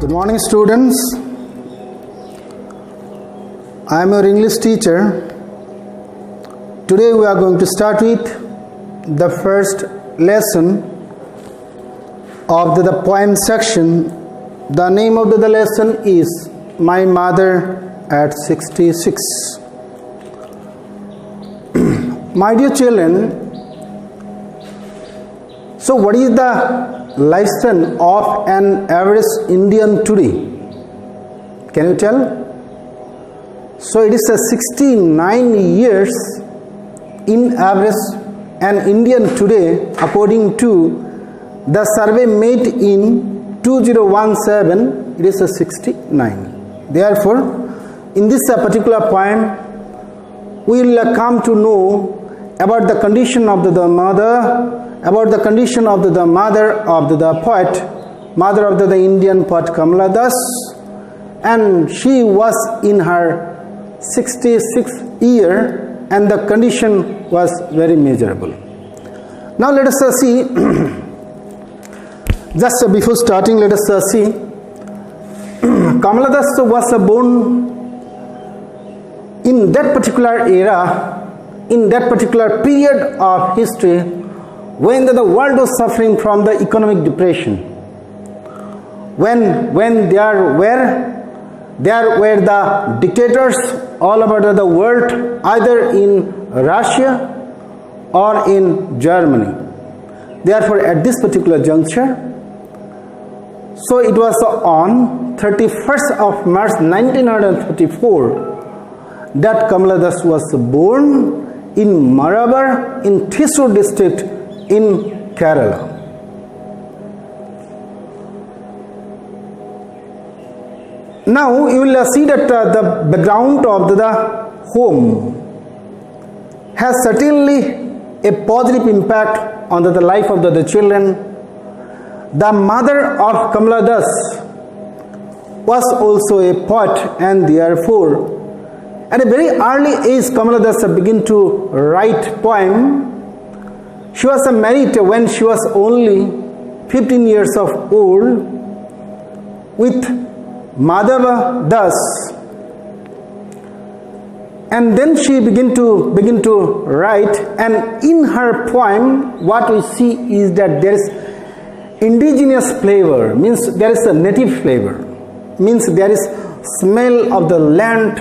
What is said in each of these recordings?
Good morning, students. I am your English teacher. Today we are going to start with the first lesson of the poem section. The name of the lesson is My Mother at 66. My dear children, so what is the lifespan of an average Indian today? Can you tell? So it is 69 years in average an Indian today, according to the survey made in 2017. It is 69. Therefore, in this particular poem, we will come to know about the condition of the mother, about the condition of the mother of the poet, mother of the Indian poet Kamala Das, and she was in her 66th year, and the condition was very miserable. Now let us see, just before starting, let us see, Kamala Das was born in that particular era, in that particular period of history, when the world was suffering from the economic depression, when there were the dictators all over the world, either in Russia or in Germany. Therefore, at this particular juncture, so it was on 31st of March 1934 that Kamala Das was born in Marabar in Thrissur district in Kerala. Now you will see that the background of the home has certainly a positive impact on the life of the children. The mother of Kamala Das was also a poet, and therefore at a very early age Kamala Das began to write poem. She was married when she was only 15 years of old with Madhava Das, and then she began to write. And in her poem, what we see is that there is indigenous flavor, means there is a native flavor, means there is smell of the land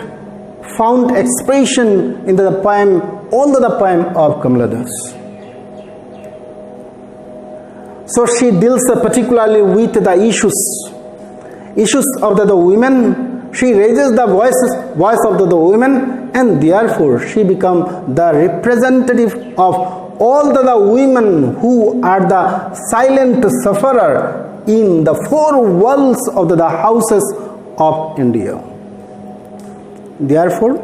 found expression in the poem, all the poem of Kamala Das. So she deals particularly with the issues of the women. She raises the voice of the women, and therefore she becomes the representative of all the women who are the silent sufferer in the four walls of the houses of India. Therefore,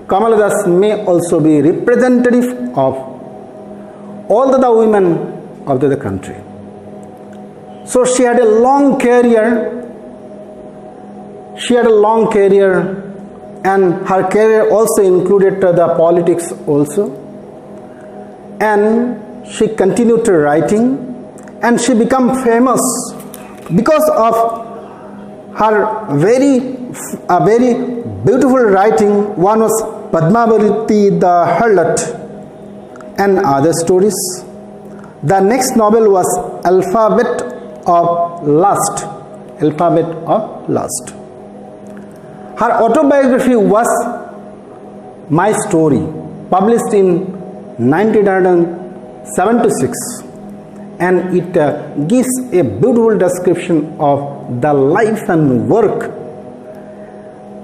Kamala Das may also be representative of all the women of the country. So she had a long career. And her career also included the politics also. And she continued to writing, and she became famous because of her very beautiful writing. One was Padmavariti the Harlot and other stories. The next novel was Alphabet of Lust. Her autobiography was My Story, published in 1976, and it gives a beautiful description of the life and work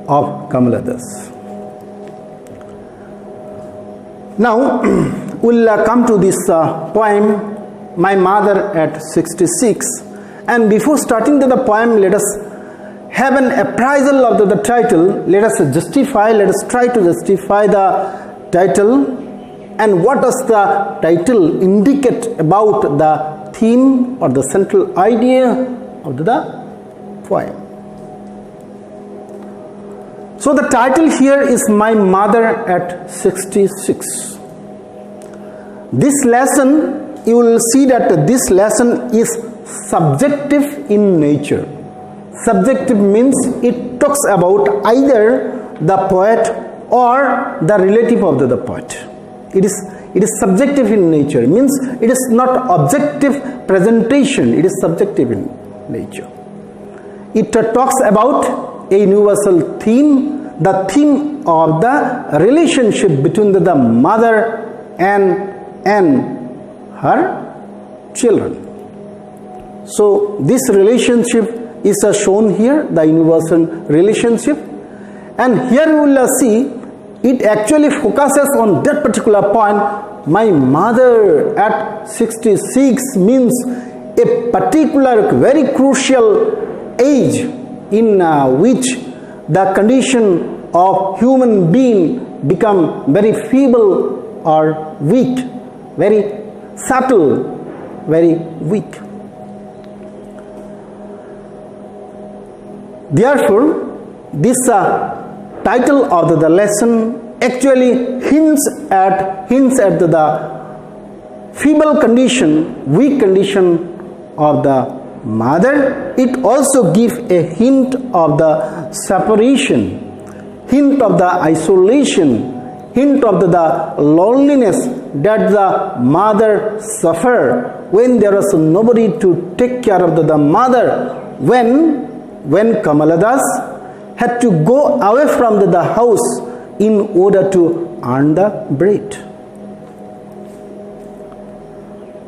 of Kamala Das. Now we'll come to this poem, My Mother at 66. And before starting the poem, let us have an appraisal of the title. Let us try to justify the title, and what does the title indicate about the theme or the central idea of the poem. So the title here is My Mother at 66. This lesson, you will see that this lesson is subjective in nature. Subjective means it talks about either the poet or the relative of the poet. It is subjective in nature. It means it is not objective presentation. It is subjective in nature. It talks about a universal theme, the theme of the relationship between the mother and her children. So this relationship is shown here, the universal relationship, and here we will see it actually focuses on that particular point. My mother at 66 means a particular very crucial age in which the condition of human being become very feeble or weak, very subtle, very weak. Therefore, this title of the lesson actually hints at the feeble condition, weak condition of the mother. It also gives a hint of the separation, hint of the isolation, hint of the loneliness that the mother suffered when there was nobody to take care of the mother, when Kamala Das had to go away from the house in order to earn the bread.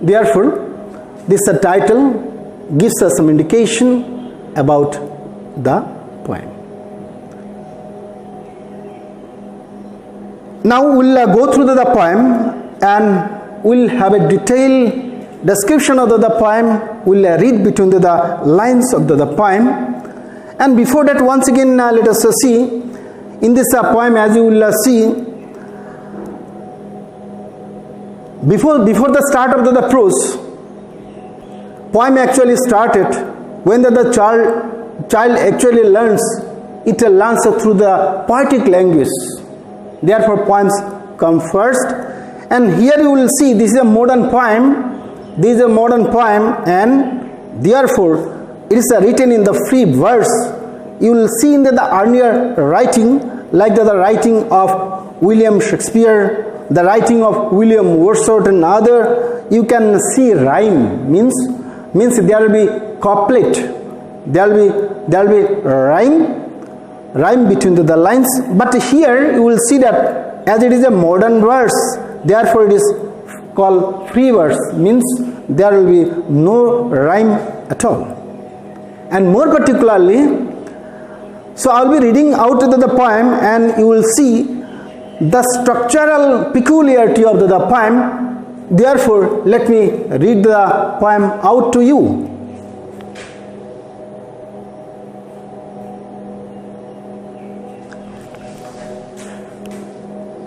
Therefore, this title gives us some indication about the poem. Now we'll go through the poem and we'll have a detailed description of the poem. We'll read between the lines of the poem. And before that, once again, let us see in this poem, as you will see, before the start of the prose, poem actually started when the child actually learns through the poetic language. Therefore, poems come first. And here you will see this is a modern poem. This is a modern poem, and therefore it is written in the free verse. You will see in the earlier writing, like the writing of William Shakespeare, the writing of William Wordsworth and other, you can see rhyme, means there will be couplet, there will be rhyme between the lines. But here you will see that as it is a modern verse, therefore it is called free verse, means there will be no rhyme at all. And more particularly, so I will be reading out the poem, and you will see the structural peculiarity of the poem. Therefore, let me read the poem out to you.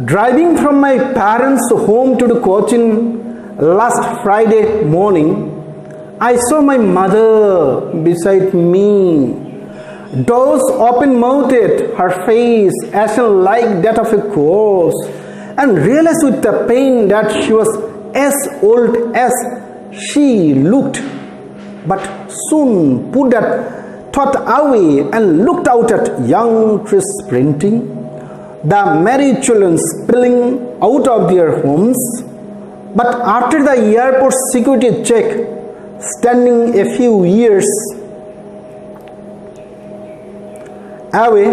Driving from my parents' home to the Cochin last Friday morning, I saw my mother beside me. Doors open-mouthed, her face ashen like that of a corpse, and realized with the pain that she was as old as she looked, but soon put that thought away and looked out at young trees sprinting, the merry children spilling out of their homes. But after the airport security check, standing a few years away,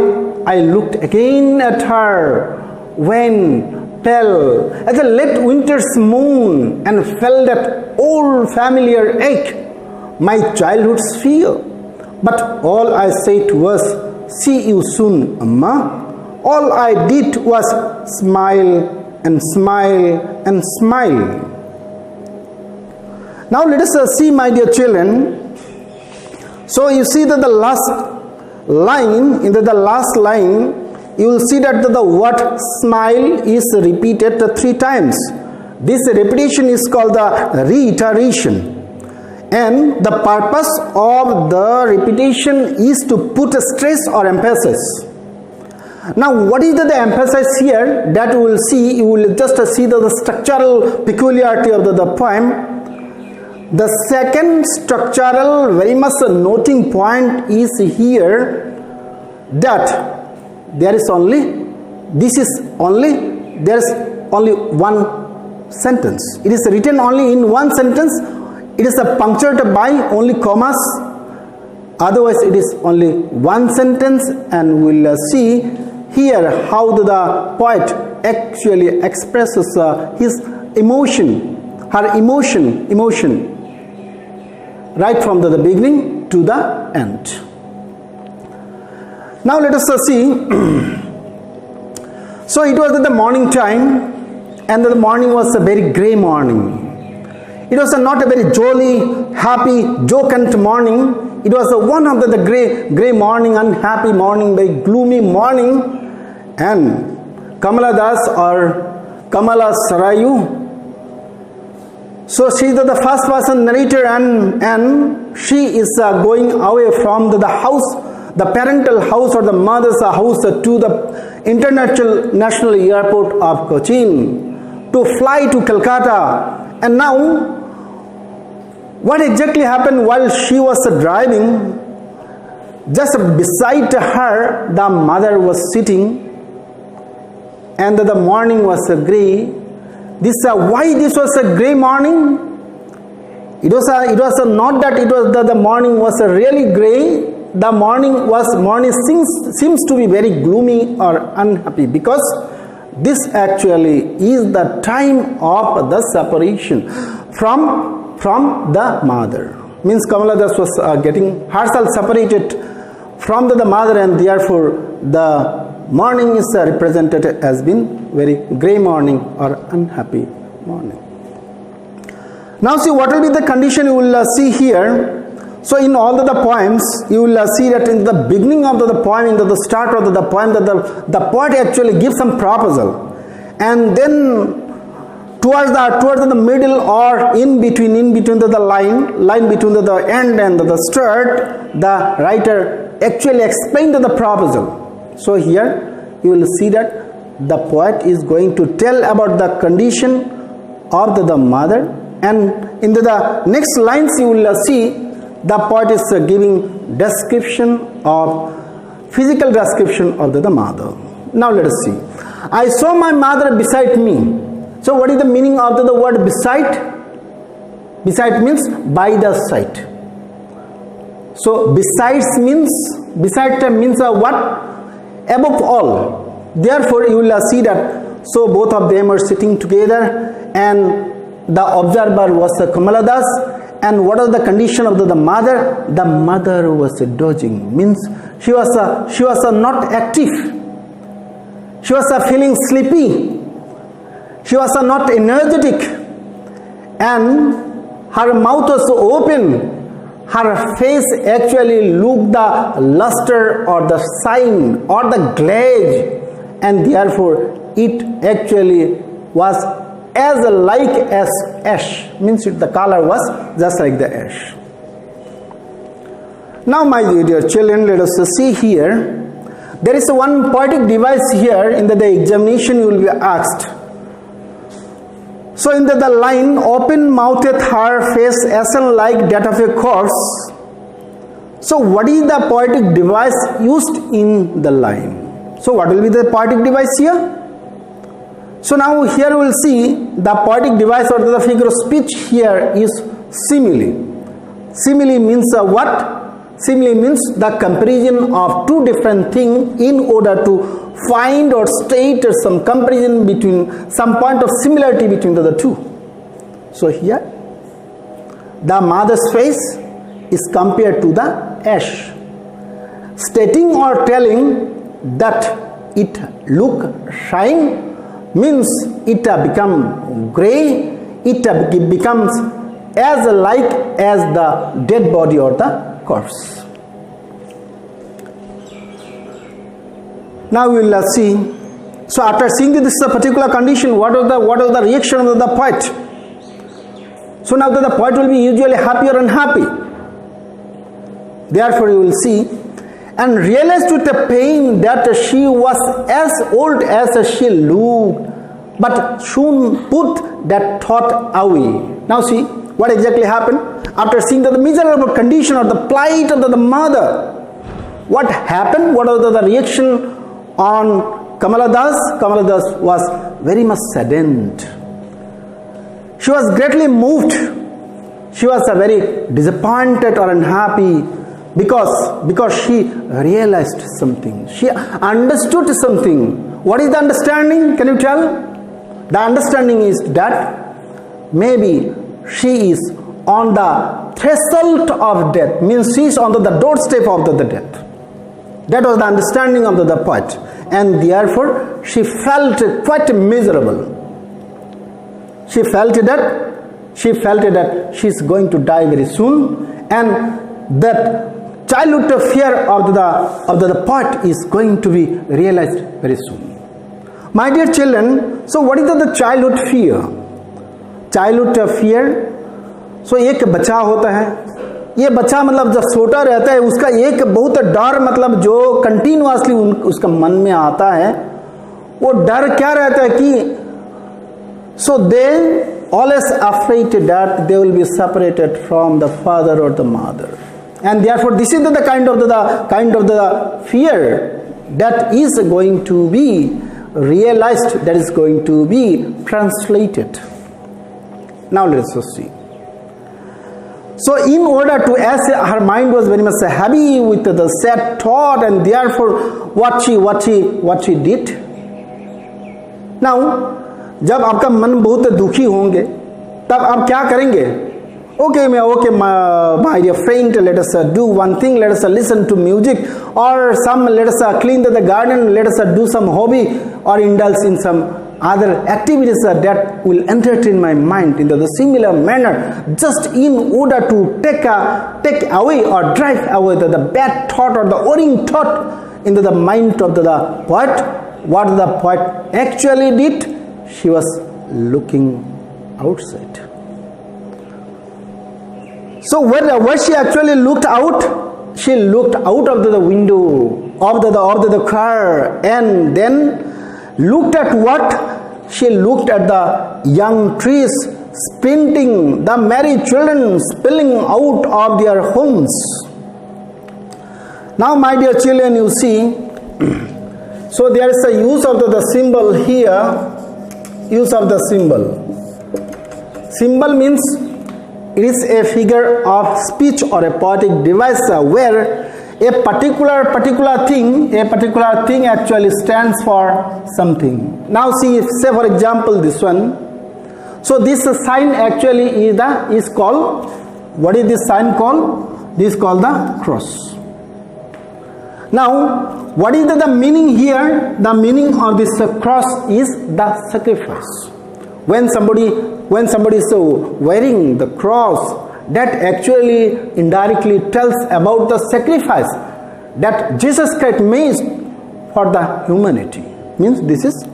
I looked again at her when pale as a late winter's moon, and felt that old familiar ache, my childhood's fear. But all I said was, "See you soon, Amma." All I did was smile and smile and smile. Now let us see, my dear children. So you see that the last line, in the last line, you will see that the word smile is repeated 3 times. This repetition is called the reiteration. And the purpose of the repetition is to put a stress or emphasis. Now, what is the emphasis here? That we will see. You will just see the structural peculiarity of the poem. The second structural very much noting point is here that there is only one sentence. It is written only in one sentence. It is punctuated by only commas. Otherwise, it is only one sentence, and we will see here how the poet actually expresses his emotion, her emotion, right from the beginning to the end. Now let us see. So it was at the morning time, and the morning was a very grey morning. It was not a very jolly, happy, jocund morning. It was one of the grey morning, unhappy morning, very gloomy morning. And Kamala Das or Kamala Suraya, so she is the first person narrator, and she is going away from the house, the parental house or the mother's house, to the international airport of Cochin to fly to Calcutta. And now, what exactly happened while she was driving? Just beside her, the mother was sitting, and the morning was grey. Why this was a grey morning? It was not that it was the morning was really grey. The morning seems to be very gloomy or unhappy, because this actually is the time of the separation from the mother. Means Kamala Das was getting herself separated from the mother, and therefore the morning is represented as being very grey morning or unhappy morning. Now see what will be the condition you will see here. So in all the poems, you will see that in the beginning of the poem, in the start of the poem, that the poet actually gives some proposal, and then towards the middle or in between the line between the end and the start, the writer actually explained the proposal. So here you will see that the poet is going to tell about the condition of the mother, and in the next lines you will see the poet is giving physical description of the mother. Now let us see. I saw my mother beside me. So what is the meaning of the word beside? Beside means by the side. So beside means what? Above all. Therefore you will see that, so both of them are sitting together, and the observer was Kamala Das. And what was the condition of the mother? The mother was dozing, means she was not active. She was feeling sleepy. She was not energetic, and her mouth was open. Her face actually looked the luster or the shine or the glaze, and therefore it actually was as like as ash, means the color was just like the ash. Now my dear children, let us see here. There is one poetic device here in the examination you will be asked. So in the line, open-mouthed her face ashen like that of a corpse. So what is the poetic device used in the line? So what will be the poetic device here? So now here we will see the poetic device or the figure of speech here is simile. Simile means what? Simile means the comparison of two different things in order to find or state some comparison between some point of similarity between the two. So here the mother's face is compared to the ash, stating or telling that it look shine, means it become grey, it becomes as like as the dead body or the corpse. Now we will see. So after seeing this particular condition, what was the reaction of the poet? So now the poet will be usually happy or unhappy. Therefore you will see, and realized with the pain that she was as old as she looked, but soon put that thought away. Now see, what exactly happened? After seeing the miserable condition or the plight of the mother, what happened? What was the reaction on Kamala Das? Kamala Das was very much saddened. She was greatly moved. She was very disappointed or unhappy because she realized something. She understood something. What is the understanding? Can you tell? The understanding is that maybe she is on the threshold of death, means she is on the doorstep of the death. That was the understanding of the poet, and therefore she felt quite miserable. She felt that she is going to die very soon, and that childhood fear of the poet is going to be realized very soon. My dear children, so what is the childhood fear? Childhood fear. So एक बच्चा होता है, ये बच्चा मतलब जब छोटा रहता है उसका एक बहुत डर मतलब जो कंटिन्यूअसली उसका मन में आता है, वो डर क्या रहता है कि so they always afraid that they will be separated from the father or the mother, and therefore this is the kind of the fear that is going to be realized, that is going to be translated. Now let us see. So in order to, as her mind was very much heavy with the sad thought, and therefore what she did. Now जब आपका मन बहुत दुखी होंगे तब आप क्या करेंगे? Okay, my dear friend, let us do one thing. Let us listen to music, or let us clean the garden. Let us do some hobby or indulge in some other activities that will entertain my mind in the similar manner, just in order to take away or drive away the bad thought or the worrying thought into the mind of the poet. What the poet actually did? She was looking outside. So when she actually looked out, she looked out of the window of the car, and then looked at what? She looked at the young trees sprinting, the merry children spilling out of their homes. Now my dear children, you see, so there is a use of the symbol here. Use of the symbol. Symbol means it is a figure of speech or a poetic device where a particular thing actually stands for something. Now see, say for example this one. So this sign actually is called, what is this sign called? This is called the cross. Now what is the meaning here? The meaning of this cross is the sacrifice. When somebody is wearing the cross, that actually indirectly tells about the sacrifice that Jesus Christ made for the humanity. Means this is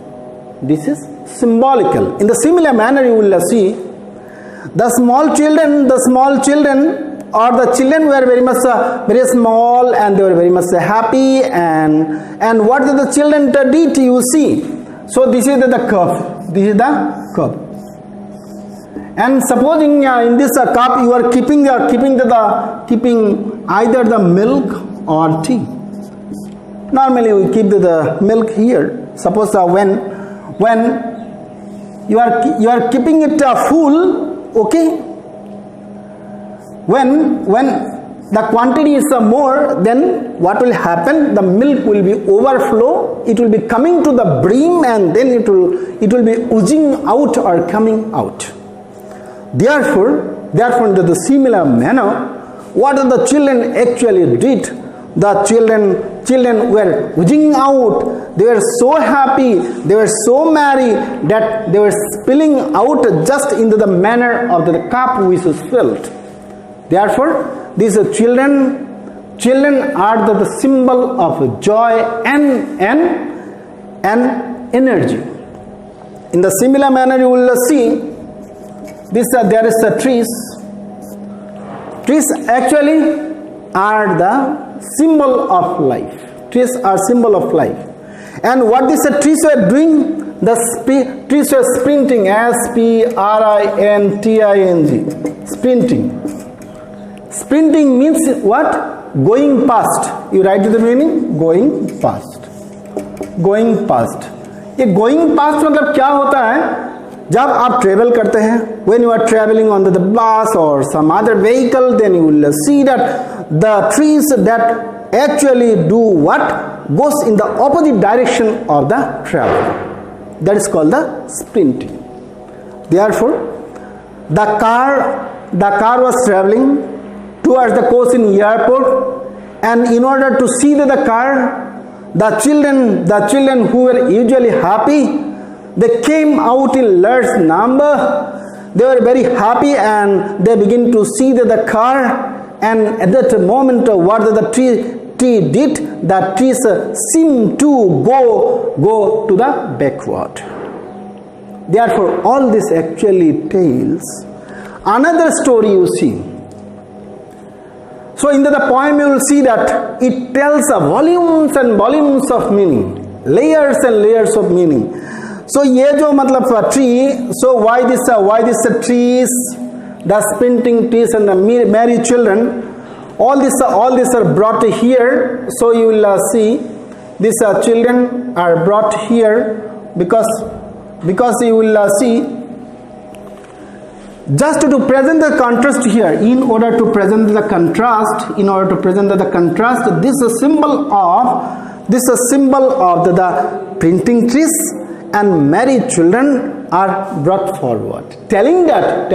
symbolical. In the similar manner, you will see the small children or the children were very small, and they were very much happy, and what the children did, you see. So this is the cup. This is the cup. And supposing in this cup you are keeping either the milk or tea. Normally we keep the milk here. Suppose when you are keeping it full, okay. When the quantity is more, then what will happen? The milk will be overflow. It will be coming to the brim, and then it will be oozing out or coming out. Therefore, in the similar manner, what the children actually did, the children were oozing out. They were so happy, they were so merry that they were spilling out just into the manner of the cup which was filled. Therefore, these children are the symbol of joy and energy. In the similar manner, you will see there is a trees. Trees actually are the symbol of life. Trees are symbol of life. And what these trees were doing? trees were sprinting, sprinting, sprinting. Sprinting means what? Going past. You write the meaning? Going past. Going past. ये going past मतलब क्या होता है? जब आप travel करते हैं, when you are traveling on the bus or some other vehicle, then you will see that the trees that actually do what? Goes in the opposite direction of the travel. That is called the sprinting. Therefore, the car was traveling towards the coast in airport, and in order to see the car, the children who were usually happy, they came out in large number. They were very happy and they begin to see the car, and at that moment what the tree did, the trees seemed to go to the backward. Therefore, all this actually tells another story you see. So in the poem you will see that it tells volumes and volumes of meaning, layers and layers of meaning. So ये जो मतलब tree, so why this trees, the sprinting trees and the merry children, all this are brought here. So you will see these children are brought here because you will see, just to present the contrast here, in order to present the contrast, this is a symbol of the printing trees and merry children are brought forward, telling that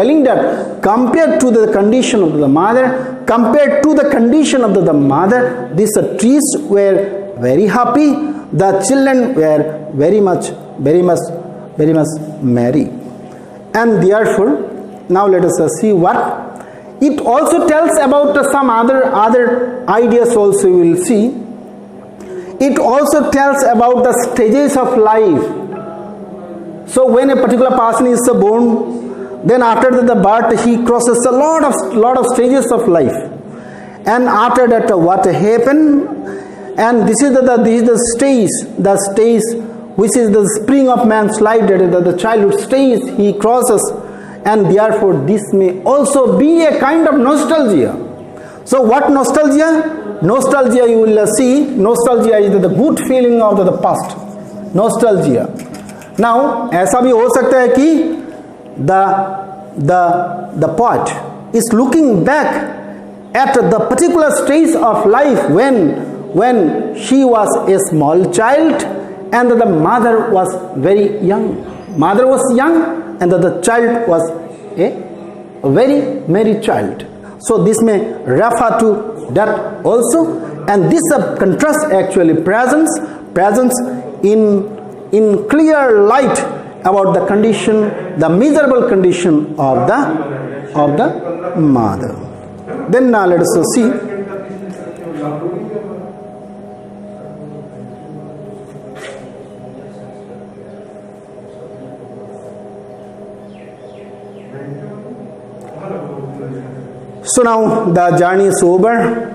compared to the condition of the mother, these trees were very happy, the children were very much merry. And therefore, now let us see what it also tells about some other ideas also we will see. It also tells about the stages of life. So when a particular person is born, then after the birth he crosses a lot of stages of life, and after that what happened, and this is the stage which is the spring of man's life, that is the childhood stage he crosses, and therefore this may also be a kind of nostalgia. So what nostalgia? Nostalgia, you will see, nostalgia is the good feeling of the past. Nostalgia. Now, ऐसा भी हो सकता है कि the poet is looking back at the particular stage of life when she was a small child and the mother was very young. Mother was young and the child was a very merry child. So this may refer to that also, and this contrast actually presents in clear light about the condition, the miserable condition of the mother. Then now let us see. So now the journey is over.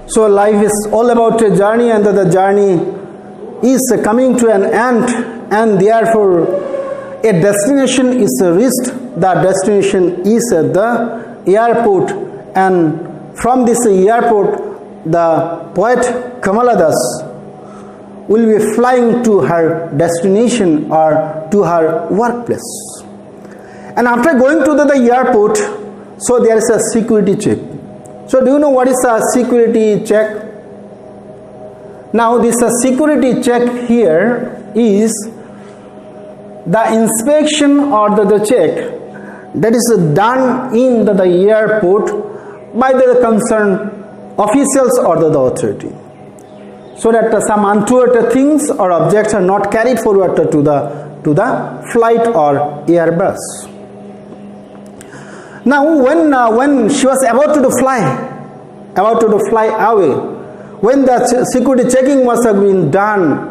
So life is all about a journey, and the journey is coming to an end, and therefore a destination is reached. The destination is the airport, and from this airport the poet Kamala will be flying to her destination or to her workplace. And after going to the airport, so there is a security check. So do you know what is a security check? Now this security check here is the inspection or the check that is done in the airport by the concerned officials or the authority, so that some untoward things or objects are not carried forward to the flight or airbus. Now when she was about to fly away, when the security checking was being done,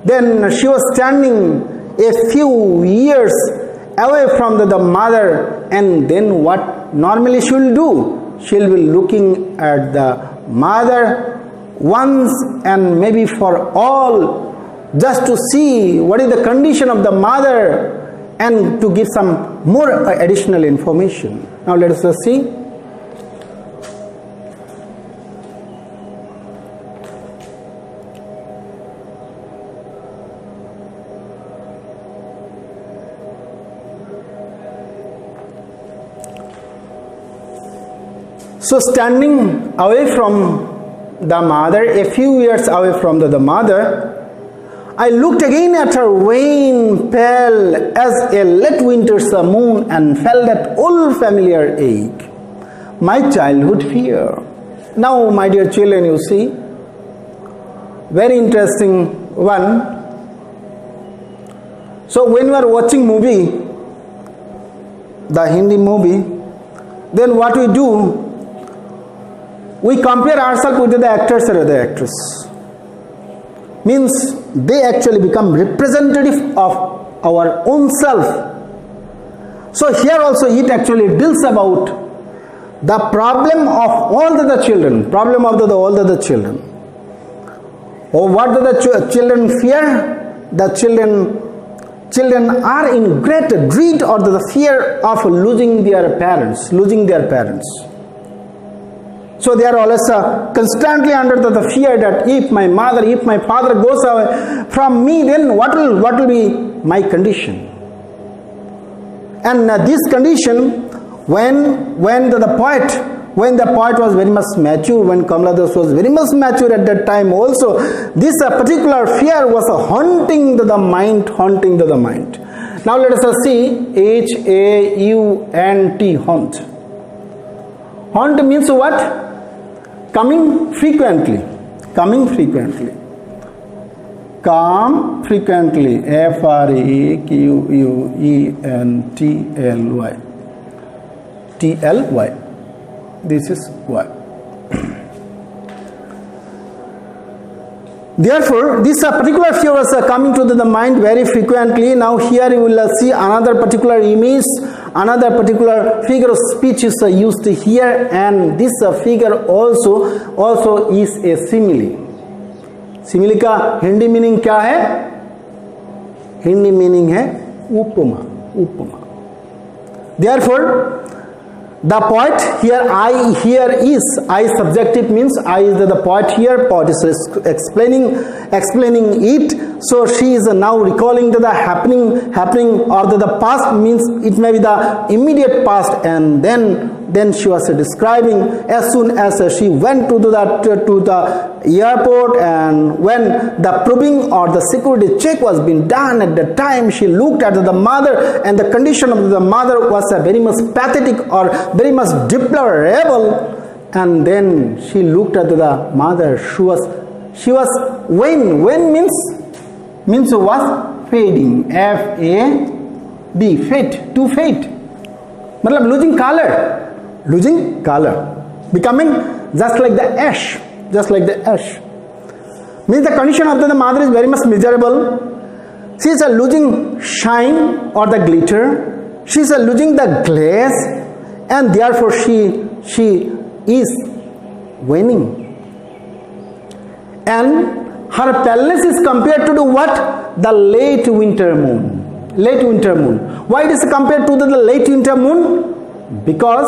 then she was standing a few years away from the mother, and then what normally she will do? She will be looking at the mother once and maybe for all just to see what is the condition of the mother and to give some more additional information. Now let us see. So standing away from the mother, a few years away from the mother, I looked again at her wan, pale as a late winter's moon and felt that old familiar ache, my childhood fear. Now, my dear children, you see, very interesting one. So when we are watching movie, the Hindi movie, then what we do, we compare ourselves with the actors or the actress. Means they actually become representative of our own self. So here also it actually deals about the problem of all the children, problem of all the children. Or what do the children fear? The children are in great dread or the fear of losing their parents, So they are always constantly under the fear that if my mother, if my father goes away from me, then what will be my condition? And this condition, when the poet was very much mature, when Kamala Suraya was very much mature at that time also, this particular fear was haunting the mind. Now let us see H-A-U-N-T, haunt. Haunt means what? Coming frequently. Come frequently. Frequently. T-L-Y. This is Y. Therefore, this particular fear was coming to the mind very frequently. Now here you will see another particular image, another particular figure of speech is used here, and this figure also is a simile. Simile का Hindi meaning क्या है? Hindi meaning है उपमा. Therefore, the poet here, I here is, I subjective means I is the poet here, poet is explaining it. So she is now recalling the happening or the past, means it may be the immediate past, and then she was describing as soon as she went to the airport, and when the probing or the security check was being done at the time, she looked at the mother, and the condition of the mother was very much pathetic or very much deplorable. And then she looked at the mother. She was wan means was fading, F-A-D, fade, to fade, matlab losing color, becoming just like the ash. Means the condition of the mother is very much miserable. She is losing shine or the glitter. She is losing the glaze, and therefore she is waning. And her paleness is compared to what? The late winter moon. Why it is compared to the late winter moon? Because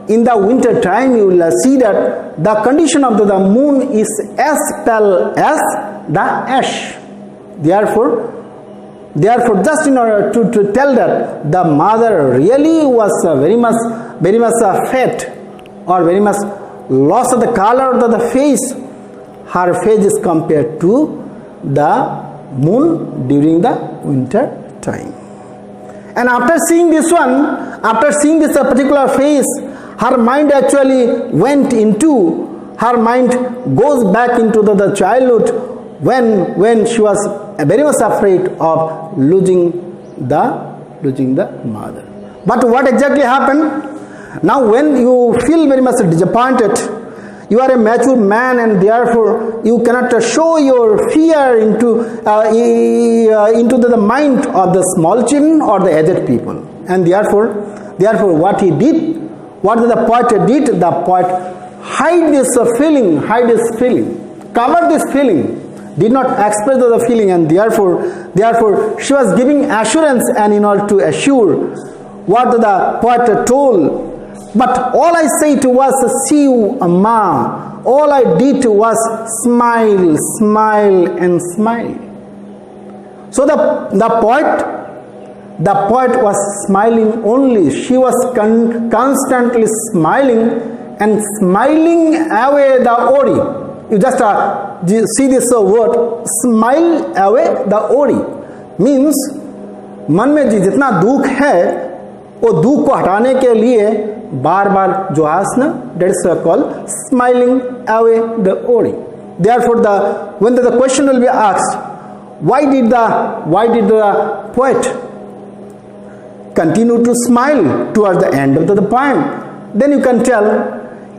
in the winter time you will see that the condition of the moon is as pale as the ash. Therefore, just in order to tell that the mother really was very much fat or very much lost the color of the face, her face is compared to the moon during the winter time. And after seeing this particular face, her mind actually goes back into the childhood when she was very much afraid of losing the mother. But what exactly happened? Now when you feel very much disappointed, you are a mature man, and therefore you cannot show your fear into the mind of the small children or the aged people. And therefore what the poet did, the poet hide his feeling, cover this feeling. did not express the feeling, and therefore she was giving assurance, and in order to assure what the poet told. But all I said was, see you, Amma. All I did was smile, smile, and smile. So the poet was smiling only. She was constantly smiling and smiling away the worry. You just see this word, smile away the worry. Means मन में जितना दुख है वो दुख को हटाने के लिए बार बार जो आसना, that is called smiling away the worry. Therefore when the question will be asked, why did the poet continue to smile towards the end of the poem, then you can tell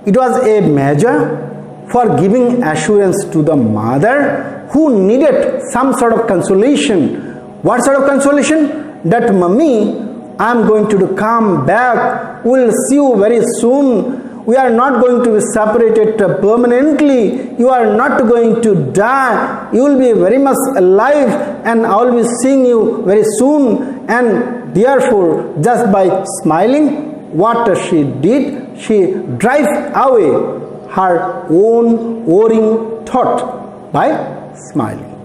it was a measure for giving assurance to the mother who needed some sort of consolation. What sort of consolation? That mummy, I am going to come back, we will see you very soon, we are not going to be separated permanently, you are not going to die, you will be very much alive, and I will be seeing you very soon. And therefore, just by smiling, what she did, she drive away her own worrying thought by smiling.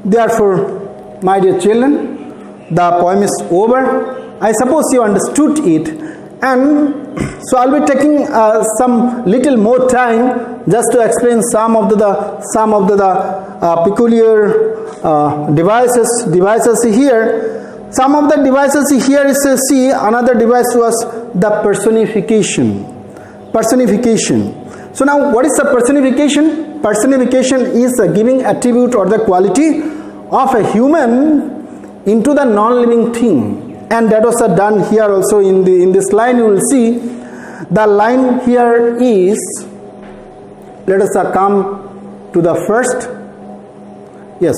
Therefore, my dear children, the poem is over. I suppose you understood it, and so I'll be taking some little more time just to explain some of the peculiar devices here. Some of the devices here is, see, another device was the personification. So now, what is the personification? Personification is giving attribute or the quality of a human into the non-living thing, and that was done here also in this line. You will see the line here is, let us come to the first. Yes.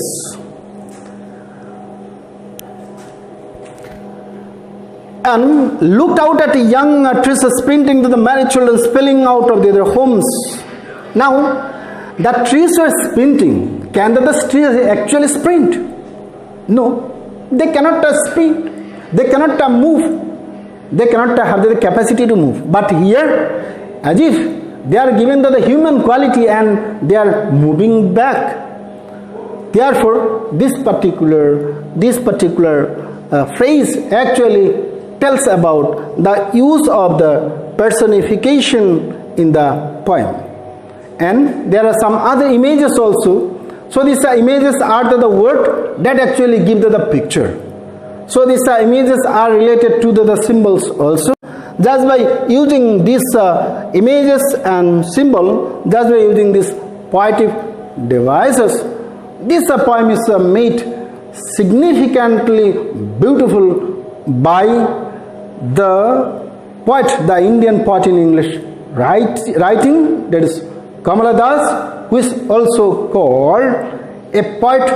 And looked out at young trees sprinting to the married children spilling out of their homes. Now, the trees were sprinting. Can the trees actually sprint? No, they cannot sprint. They cannot move. They cannot have the capacity to move. But here, as if they are given the human quality and they are moving back. Therefore, this particular phrase actually tells about the use of the personification in the poem. And there are some other images also. So these images are the word that actually give the picture. So these images are related to the symbols also. Just by using these images and symbol, just by using these poetic devices, this poem is made significantly beautiful by the poet, the Indian poet in English writing, that is Kamala Das, who is also called a poet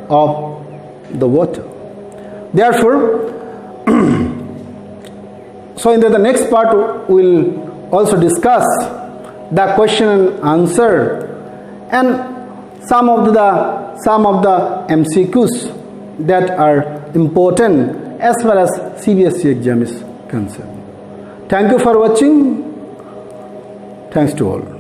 of the water. Therefore, so in the next part we will also discuss the question and answer and some of the MCQs that are important as far as CBSE exam is concerned. Thank you for watching. Thanks to all.